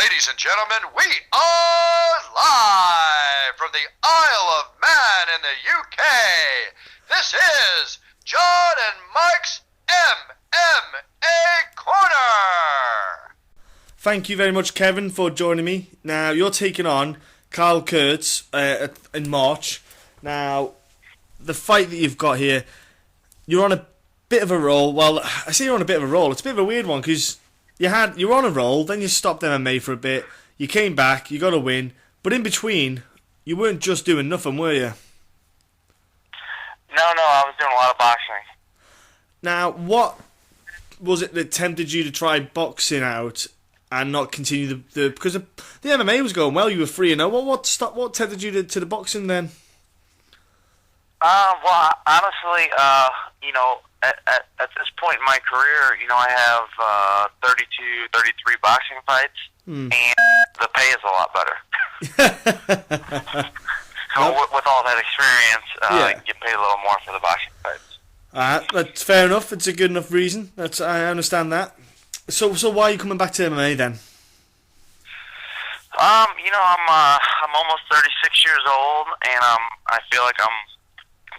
Ladies and gentlemen, we are live from the Isle of Man in the UK. This is John and Mike's MMA Corner. Thank you very much, Kevin, for joining me. Now, you're taking on Kyle Kurtz in March. Now, the fight that you've got here, you're on a bit of a roll. Well, I say you're on a bit of a roll. It's a bit of a weird one because you're on a roll, then you stopped MMA for a bit, you came back, you got a win, but in between, you weren't just doing nothing, were you? No, I was doing a lot of boxing. Now, what was it that tempted you to try boxing out and not continue because the MMA was going well, you were 3-0. What tempted you to the boxing then? Well, honestly, at this point in my career, I have 32, 33 boxing fights, and the pay is a lot better. So with all that experience, you pay a little more for the boxing fights. That's fair enough. It's a good enough reason. I understand that. So why are you coming back to MMA then? I'm almost 36 years old, and I feel like I'm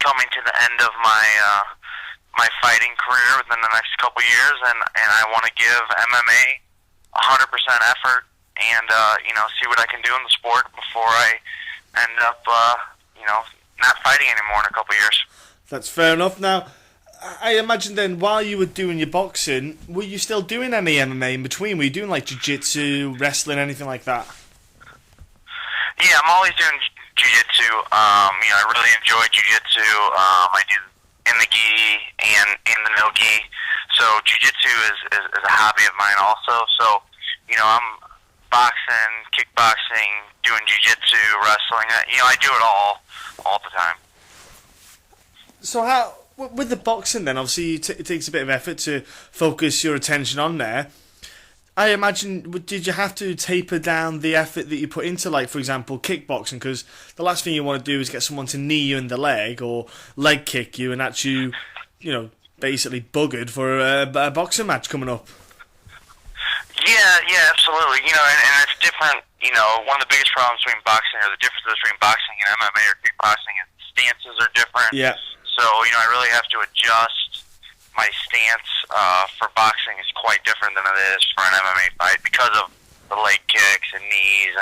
coming to the end of my fighting career within the next couple years, and I want to give MMA 100% effort and see what I can do in the sport before I end up not fighting anymore in a couple years. That's fair enough. Now, I imagine then while you were doing your boxing, were you still doing any MMA in between? Were you doing like jiu-jitsu, wrestling, anything like that? Yeah, I'm always doing jiu-jitsu. I really enjoy jiu-jitsu. I do in the gi and in the no gi. So jiu-jitsu is a hobby of mine also. So, I'm boxing, kickboxing, doing jiu-jitsu, wrestling. I do it all the time. So how, with the boxing then, obviously it takes a bit of effort to focus your attention on there. I imagine, did you have to taper down the effort that you put into, like, for example, kickboxing? Because the last thing you want to do is get someone to knee you in the leg or leg kick you and that's you, basically buggered for a boxing match coming up. Yeah, absolutely. And it's different. One of the biggest problems between boxing, or the differences between boxing and MMA or kickboxing, is stances are different. Yeah. So, I really have to adjust my stance for boxing is quite different than it is for an MMA fight because of the leg kicks and knees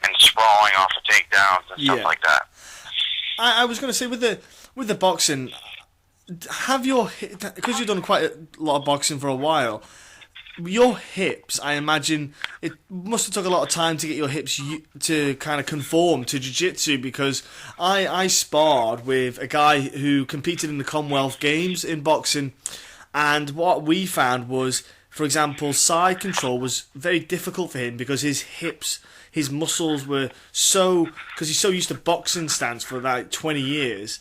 and sprawling off of takedowns and stuff like that. I was going to say, with the boxing, because you've done quite a lot of boxing for a while, your hips, I imagine, it must have took a lot of time to get your hips to kind of conform to jiu-jitsu, because I sparred with a guy who competed in the Commonwealth Games in boxing, and what we found was, for example, side control was very difficult for him because his hips, his muscles were because he's so used to boxing stance for like 20 years,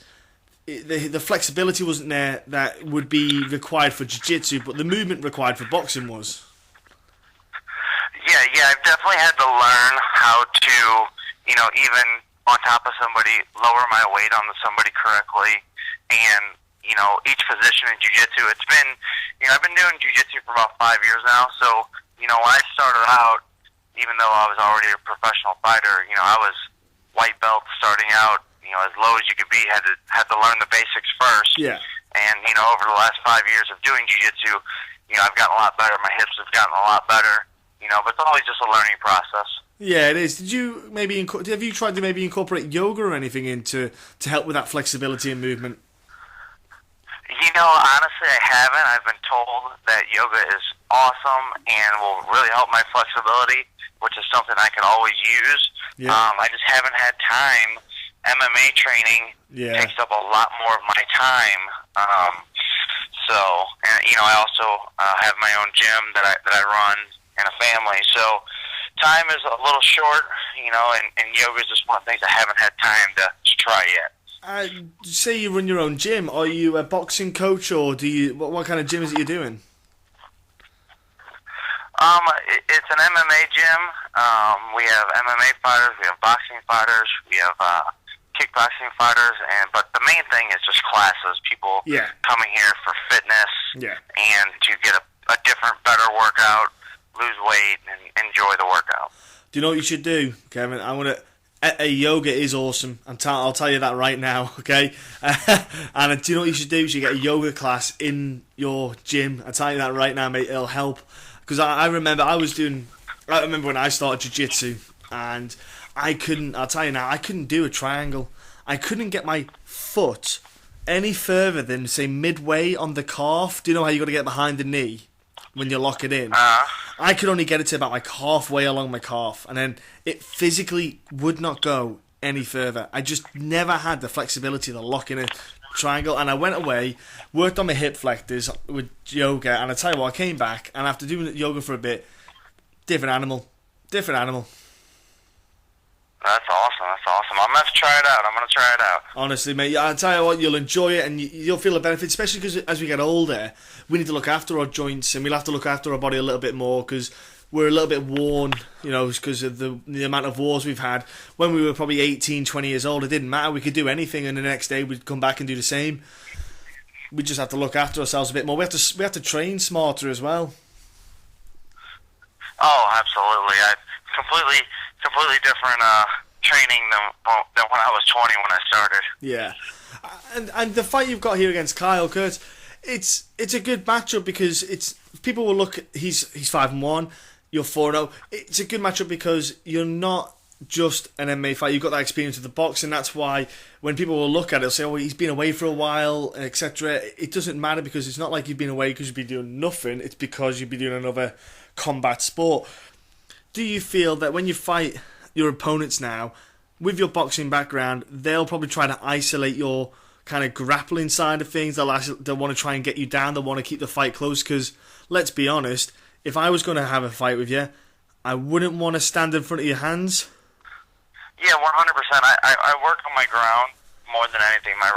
the flexibility wasn't there that would be required for jiu-jitsu, but the movement required for boxing was. Yeah, I've definitely had to learn how to, even on top of somebody, lower my weight on somebody correctly, and, each position in jiu-jitsu. It's been, I've been doing jiu-jitsu for about 5 years now, so, when I started out, even though I was already a professional fighter, I was white belt starting out, as low as you could be, had to learn the basics first. Yeah. And, over the last 5 years of doing jiu-jitsu, I've gotten a lot better. My hips have gotten a lot better, but it's always just a learning process. Yeah, it is. Have you tried to maybe incorporate yoga or anything to help with that flexibility and movement? Honestly, I haven't. I've been told that yoga is awesome and will really help my flexibility, which is something I can always use. Yeah. I just haven't had time. MMA training takes up a lot more of my time. I also have my own gym that I run and a family. So time is a little short, and yoga is just one of the things I haven't had time to try yet. Say you run your own gym. Are you a boxing coach, or do you? What kind of gym is it you're doing? It's an MMA gym. We have MMA fighters, we have boxing fighters, we have kickboxing fighters, but the main thing is just classes. People coming here for fitness and to get a different, better workout, lose weight, and enjoy the workout. Do you know what you should do, Kevin? Yoga is awesome. I'll tell you that right now, okay? And do you know what you should do? You should get a yoga class in your gym. I'll tell you that right now, mate. It'll help. Because I remember when I started jiu-jitsu, and I'll tell you now, I couldn't do a triangle. I couldn't get my foot any further than, say, midway on the calf. Do you know how you got to get behind the knee when you lock it in? I could only get it to about like halfway along my calf, and then it physically would not go any further. I just never had the flexibility to lock in a triangle, and I went away, worked on my hip flexors with yoga, and I tell you what, I came back, and after doing yoga for a bit, different animal. That's awesome. I'm going to have to try it out. Honestly, mate, I'll tell you what, you'll enjoy it, and you'll feel the benefit, especially because as we get older, we need to look after our joints, and we'll have to look after our body a little bit more, because we're a little bit worn, because of the amount of wars we've had. When we were probably 18, 20 years old, it didn't matter. We could do anything, and the next day we'd come back and do the same. We just have to look after ourselves a bit more. We have to train smarter as well. Oh, absolutely. Completely different training than when I was 20 when I started. Yeah, and the fight you've got here against Kyle Kurtz, it's a good matchup because people will look. He's 5-1, you're 4-0. It's a good matchup because you're not just an MMA fight. You've got that experience with the boxing. That's why when people will look at it, they'll say, "Oh, he's been away for a while, etc." It doesn't matter because it's not like you've been away because you've been doing nothing. It's because you've been doing another combat sport. Do you feel that when you fight your opponents now, with your boxing background, they'll probably try to isolate your kind of grappling side of things? They'll want to try and get you down. They'll want to keep the fight close because, let's be honest, if I was going to have a fight with you, I wouldn't want to stand in front of your hands. Yeah, 100%. I work on my ground more than anything. My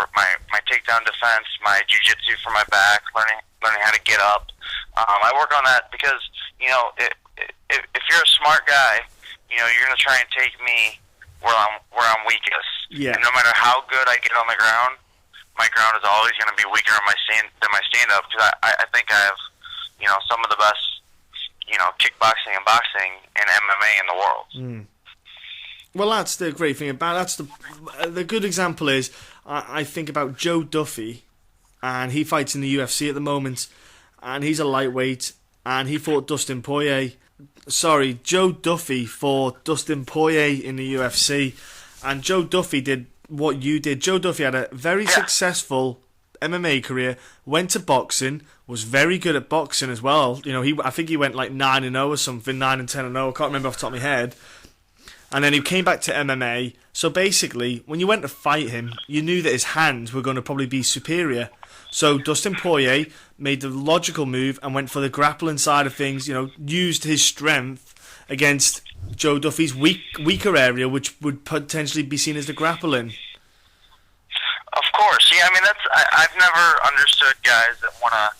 takedown defense, my jiu-jitsu for my back, learning how to get up. I work on that because, if you're a smart guy, you're going to try and take me where I'm weakest. Yeah. And no matter how good I get on the ground, my ground is always going to be weaker than my stand-up because I think I have, some of the best, kickboxing and boxing and MMA in the world. Mm. Well, that's the great thing about the good example is I think about Joe Duffy, and he fights in the UFC at the moment, and he's a lightweight, and he fought Dustin Poirier. Sorry, Joe Duffy fought Dustin Poirier in the UFC, and Joe Duffy did what you did. Joe Duffy had a very successful MMA career, went to boxing, was very good at boxing as well. I think he went like 9-0 or something, 9-10-0. I can't remember off the top of my head. And then he came back to MMA. So basically, when you went to fight him, you knew that his hands were going to probably be superior. So Dustin Poirier made the logical move and went for the grappling side of things, used his strength against Joe Duffy's weaker area, which would potentially be seen as the grappling. Of course. Yeah, I've never understood guys that want to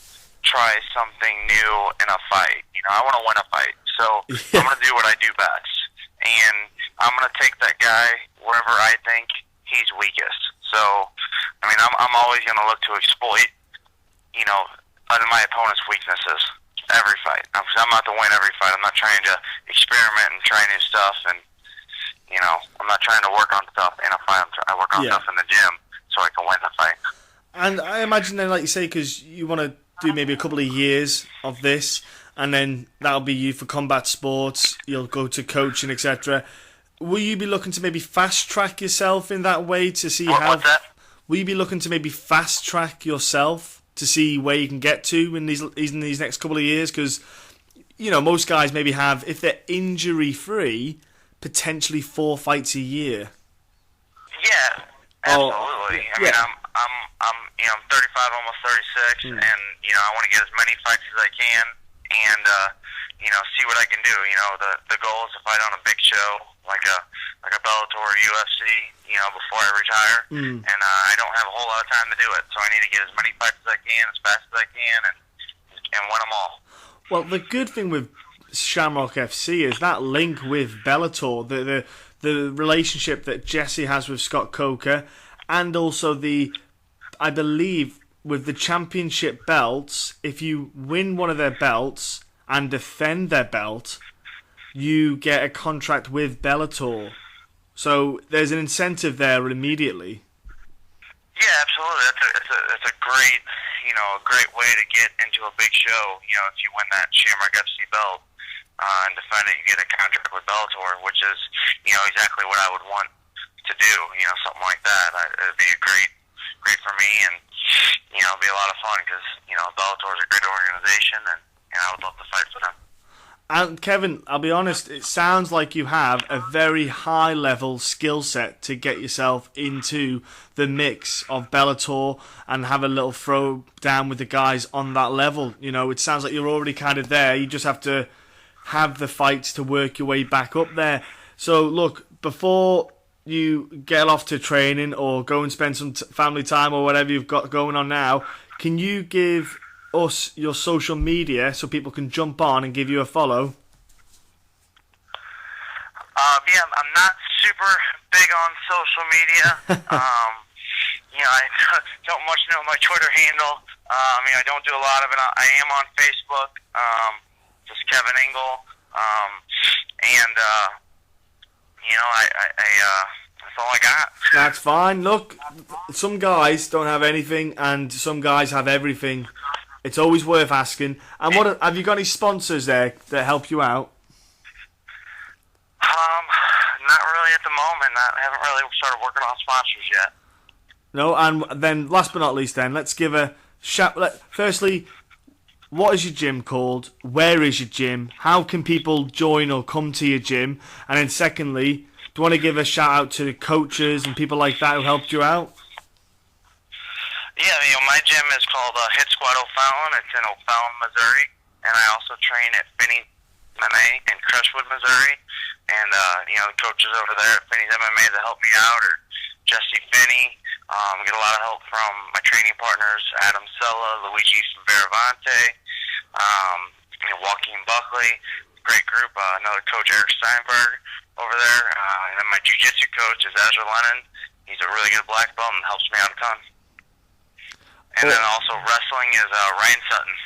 try something new in a fight. I want to win a fight. So I'm going to do what I do best. And I'm going to take that guy wherever I think he's weakest. So, I'm always going to look to exploit, my opponent's weaknesses every fight. I'm not to win every fight. I'm not trying to experiment and try new stuff. And, I'm not trying to work on stuff in a fight. I work on stuff in the gym so I can win the fight. And I imagine then, like you say, because you want to do maybe a couple of years of this, and then that'll be you for combat sports, you'll go to coaching, etc. Will you be looking to maybe fast-track yourself in that way to see What's that? Will you be looking to maybe fast-track yourself to see where you can get to in these next couple of years? Because, most guys maybe have, if they're injury-free, potentially 4 fights a year. Yeah, absolutely. I'm 35, almost 36, and, I want to get as many fights as I can. And see what I can do. The goal is to fight on a big show like a Bellator or UFC. Before I retire, and I don't have a whole lot of time to do it. So I need to get as many fights as I can, as fast as I can, and win them all. Well, the good thing with Shamrock FC is that link with Bellator, the relationship that Jesse has with Scott Coker, and also I believe, with the championship belts, if you win one of their belts and defend their belt, you get a contract with Bellator. So there's an incentive there immediately. Yeah, absolutely. That's a great, a great way to get into a big show. If you win that Shamrock FC belt and defend it, you get a contract with Bellator, which is, exactly what I would want to do. Something like that. It'd be great for me, and it'd be a lot of fun because Bellator is a great organization, and I would love to fight for them. And Kevin, I'll be honest, it sounds like you have a very high-level skill set to get yourself into the mix of Bellator and have a little throw down with the guys on that level. It sounds like you're already kind of there. You just have to have the fights to work your way back up there. So, look, before you get off to training or go and spend some family time or whatever you've got going on now, can you give us your social media so people can jump on and give you a follow? Yeah, I'm not super big on social media. I don't much know my Twitter handle. I don't do a lot of it. I am on Facebook, just Kevin Engel, and that's all I got. That's fine. Look, some guys don't have anything, and some guys have everything. It's always worth asking. And what have you got any sponsors there that help you out? Not really at the moment. I haven't really started working on sponsors yet. No, and then last but not least, then let's give a shout. Firstly, what is your gym called? Where is your gym? How can people join or come to your gym? And then secondly, do you want to give a shout out to coaches and people like that who helped you out? Yeah, my gym is called Hit Squad O'Fallon. It's in O'Fallon, Missouri, and I also train at Finney's MMA in Crestwood, Missouri. And coaches over there at Finney's MMA that help me out are Jesse Finney. Get a lot of help from my training partners, Adam Sella, Luigi Veravante, Joaquin Buckley. Great group. Another coach, Eric Steinberg, over there. And then my jiu-jitsu coach is Azra Lennon. He's a really good black belt and helps me out a ton. And then also wrestling is Ryan Sutton.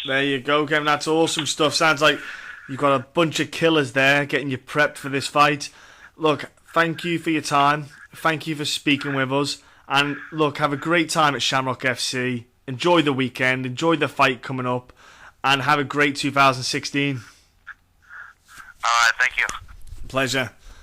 There you go, Kevin. That's awesome stuff. Sounds like you've got a bunch of killers there getting you prepped for this fight. Look, thank you for your time. Thank you for speaking with us. And look, have a great time at Shamrock FC. Enjoy the weekend. Enjoy the fight coming up. And have a great 2016. All right, thank you. Pleasure.